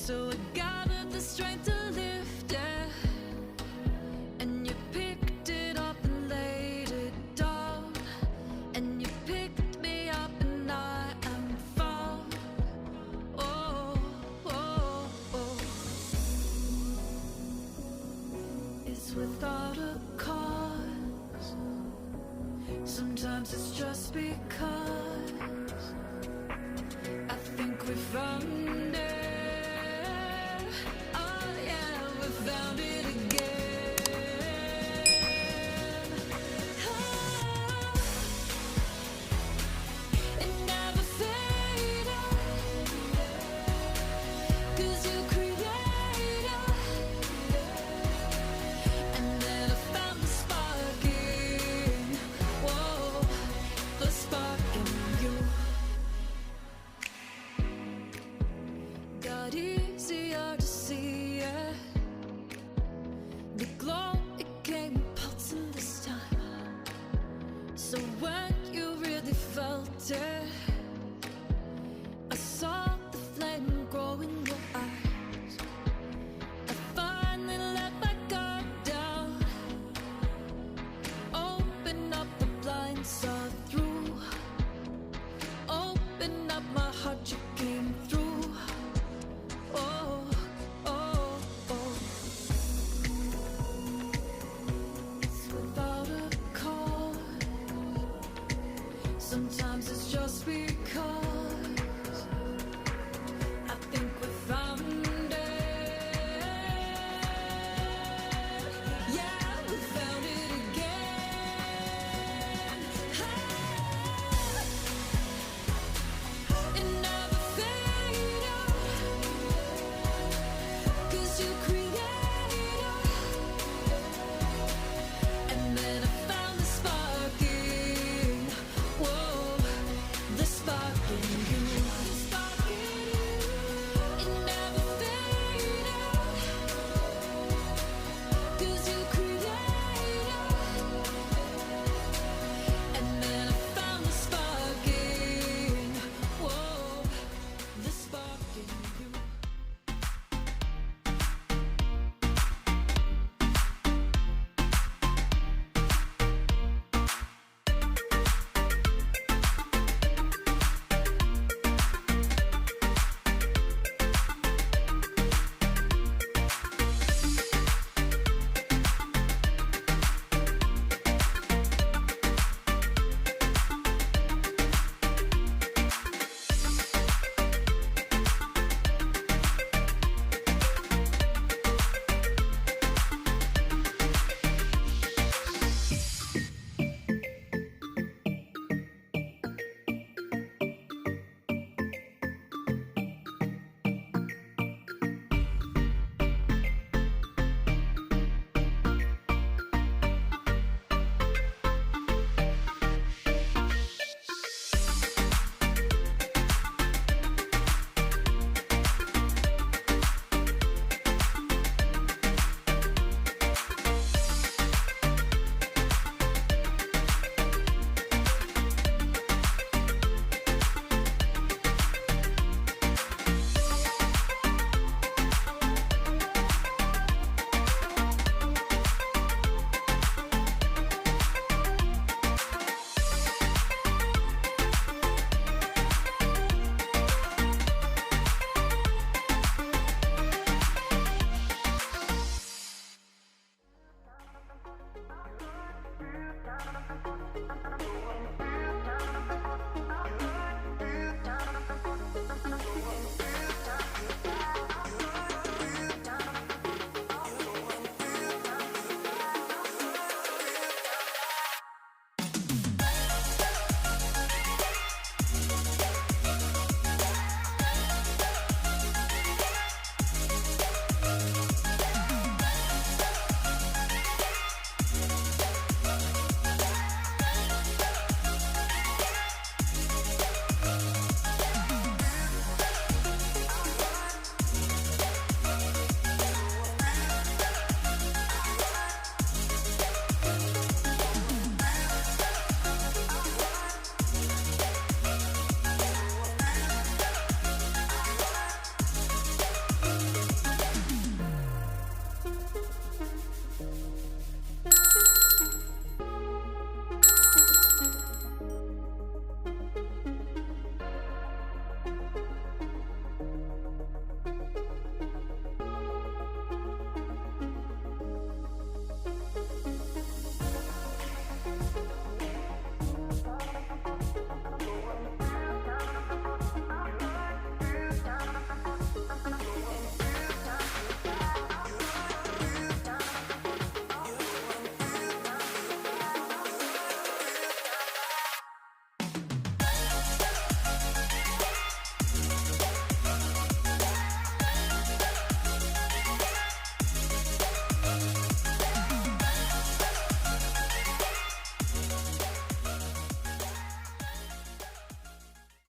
So I gathered the strength to lift it, and you picked it up and laid it down, and you picked me up and I am found. Oh, oh, oh. It's without a cause. Sometimes it's just because I think we found it. Oh yeah, we found it again. Oh, it never faded, 'cause you created. And then I found the spark in, whoa, the spark in you. Got easier to see it. The glow, it came pulsing this time. So when you really felt it, I saw the flame grow in your eyes. I finally let my guard down, open up the blinds, saw through, open up my heart, you came through. Oh, oh, oh. It's without a cause. Sometimes it's just because I think we found it. Yeah, we found it again. It never faded, 'cause you created. And then I found the spark in, whoa, the spark in you.